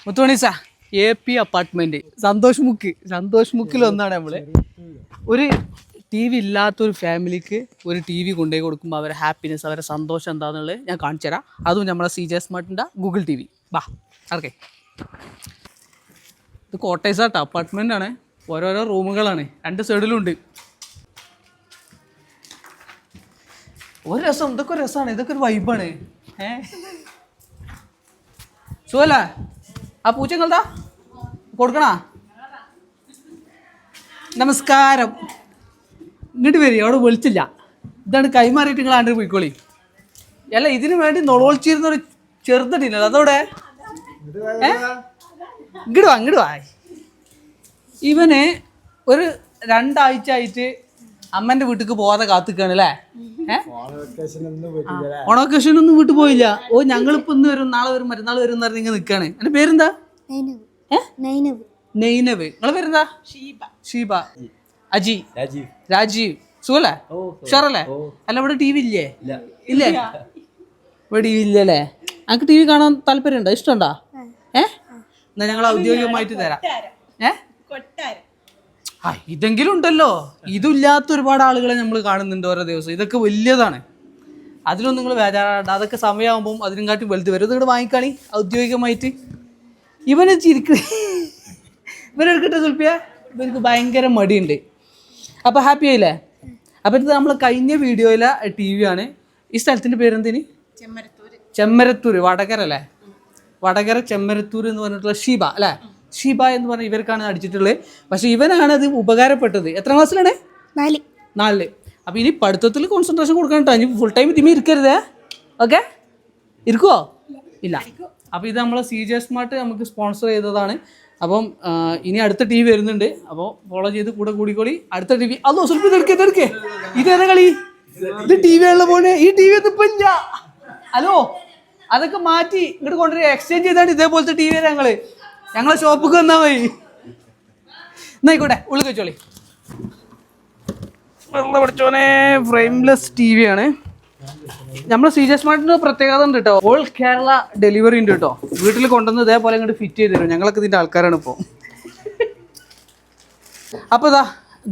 മുത്തുമണീസ AP apartment Santhosh മുക്കിൽ ഒന്നാണ് നമ്മള് ഒരു TV ഇല്ലാത്തൊരു ഫാമിലിക്ക് ഒരു TV കൊണ്ടുപോയി കൊടുക്കുമ്പോൾ അവരെ ഹാപ്പിനെസ് അവരെ സന്തോഷം എന്താണെന്നുള്ളത് ഞാൻ കാണിച്ചു തരാം. അതും നമ്മളെ CJ സ്മാർട്ടിൻ്റെ ഗൂഗിൾ TV. ബാ ഓക്കെ, ഇത് കോട്ടേഴ്സാട്ടോ, അപ്പാർട്ട്മെൻ്റ് ആണ്, ഓരോരോ റൂമുകളാണ്, 2 സൈഡിലും ഉണ്ട്. ഒരു രസം, ഇതൊക്കെ ഒരു രസമാണ്, ഇതൊക്കെ ഒരു വൈബാണ്. സുഖല്ല ആ പൂച്ചങ്ങളതാ കൊടുക്കണ. നമസ്കാരം, ഇങ്ങോട്ട് വരി, അവിടെ വിളിച്ചില്ല, ഇതാണ് കൈമാറിയിട്ട് നിങ്ങൾ ആണ്ട് പോയിക്കോളി. അല്ല ഇതിനു വേണ്ടി നൊളോളിച്ചിരുന്നൊരു ചെറുതട്ടില്ലല്ലോ, അതോടെ ഇങ്ങോട്ട് വാ. ഇവന് ഒരു 2 ആഴ്ച ആയിട്ട് അമ്മൻ്റെ വീട്ടിലേക്ക് പോകാതെ കാത്തിക്കാണ് അല്ലേ? ഓണവെക്കേഷനൊന്നും വീട്ടിൽ പോയില്ല. ഓ ഞങ്ങളിപ്പോ ഇന്ന് വരും, നാളെ വരും, മറ്റന്നാൾ വരും എന്ന് പറഞ്ഞ് ഇങ്ങനെ നിൽക്കാണ്. എൻ്റെ പേരെന്താ? നൈനവ്. നിങ്ങളെ പേരെന്താ? ഷീബ. അജി, രാജീവ്. സുഖല്ലേ? ഉഷാറല്ലേ? അല്ല ഇവിടെ TV ഇല്ലേ? ഇല്ലേ? ഇവിടെ TV ഇല്ലല്ലേ? എനിക്ക് TV കാണാൻ താല്പര്യമുണ്ടോ? ഇഷ്ടമുണ്ടോ? എന്നാ ഞങ്ങൾ ഔദ്യോഗികമായിട്ട് തരാം. ഇതെങ്കിലും ഉണ്ടല്ലോ. ഇതില്ലാത്ത ഒരുപാട് ആളുകളെ നമ്മൾ കാണുന്നുണ്ട് ഓരോ ദിവസം. ഇതൊക്കെ വലിയതാണ്, അതിലൊന്നും നിങ്ങൾ ബേജാറാണ്ട. അതൊക്കെ സമയമാകുമ്പം അതിനും കാട്ടി വലുത് വരും. ഇതിങ്ങോട്ട് വാങ്ങിക്കാണി ഔദ്യോഗികമായിട്ട്. ഇവന് ഇവനെടുക്കട്ടെ സുൽപ്പിയ, ഇവർക്ക് ഭയങ്കര മടിയുണ്ട്. അപ്പോൾ ഹാപ്പി ആയില്ലേ? അപ്പം ഇത് നമ്മൾ കഴിഞ്ഞ വീഡിയോയിലെ TV ആണ്. ഈ സ്ഥലത്തിൻ്റെ പേരെന്തിന്? ചെമ്മരത്തൂർ, വടകര അല്ലേ? വടകര ചെമ്മരത്തൂർ എന്ന് പറഞ്ഞിട്ടുള്ള ഷീബ അല്ലേ? ഷീബ എന്ന് പറഞ്ഞ ഇവർക്കാണ് അടിച്ചിട്ടുള്ളത്. പക്ഷെ ഇവനാണ് അത് ഉപകാരപ്പെട്ടത്. എത്ര ക്ലാസ്സിലാണ്? 4. അപ്പോൾ ഇനി പഠിത്തത്തിൽ കോൺസെൻട്രേഷൻ കൊടുക്കാൻ കേട്ടോ. ഇനി ഫുൾ ടൈം ഇതിമേ ഇരിക്കരുതേ. ഓക്കെ, ഇരിക്കുവോ? ഇല്ല. അപ്പോൾ ഇത് നമ്മളെ CJ സ്മാർട്ട് നമുക്ക് സ്പോൺസർ ചെയ്തതാണ്. അപ്പം ഇനി അടുത്ത TV വരുന്നുണ്ട്. അപ്പോൾ ഫോളോ ചെയ്ത് കൂടെ കൂടിക്കോളി. അടുത്ത TV അതോ സ്വല്പം ഇതെടുക്കേ. ഇതേതാ കളി? ഇത് TV ഉള്ള പോലെ ഈ TV ഒന്നും ഇപ്പം ഇല്ല. ഹലോ, അതൊക്കെ മാറ്റി ഇങ്ങോട്ട് കൊണ്ടുവരിക, എക്സ്ചേഞ്ച് ചെയ്താണ് ഇതേപോലത്തെ TV ഞങ്ങളെ ഷോപ്പിക്ക് വന്നാൽ മതി. എന്നായിക്കോട്ടെ, ഉള്ളിൽ വെച്ചോളി. വെള്ളം പഠിച്ചോനെ, ഫ്രെയിംലെസ് TV ആണ്. നമ്മൾ CJ സ്മാർട്ടിന് പ്രത്യേകത ഉണ്ട് കേട്ടോ. ഓൾ കേരള ഡെലിവറി ഉണ്ട് കേട്ടോ. വീട്ടിൽ കൊണ്ടുവന്ന് ഇതേപോലെ ഇങ്ങോട്ട് ഫിറ്റ് ചെയ്ത് തരും. ഞങ്ങളൊക്കെ ഇതിൻ്റെ ആൾക്കാരാണ് ഇപ്പോൾ. അപ്പോൾ ഇതാ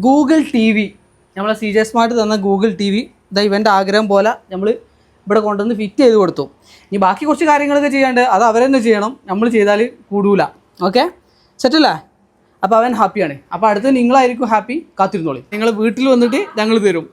ഗൂഗിൾ TV, നമ്മളെ CJ സ്മാർട്ട് തന്ന ഗൂഗിൾ TV ഇതാ ഇവൻ്റെ ആഗ്രഹം പോലെ നമ്മൾ ഇവിടെ കൊണ്ടുവന്ന് ഫിറ്റ് ചെയ്ത് കൊടുത്തു. ഇനി ബാക്കി കുറച്ച് കാര്യങ്ങളൊക്കെ ചെയ്യാണ്ട് അത് അവരെന്നെ ചെയ്യണം, നമ്മൾ ചെയ്താൽ കൂടൂല. ഓക്കെ, സെറ്റല്ലേ? അപ്പോൾ അവൻ ഹാപ്പിയാണ്. അപ്പോൾ അടുത്ത് നിങ്ങളായിരിക്കും ഹാപ്പി. കാത്തിരുന്നോളി. നിങ്ങൾ വീട്ടിൽ വന്നിട്ട് ഞങ്ങൾ തരും.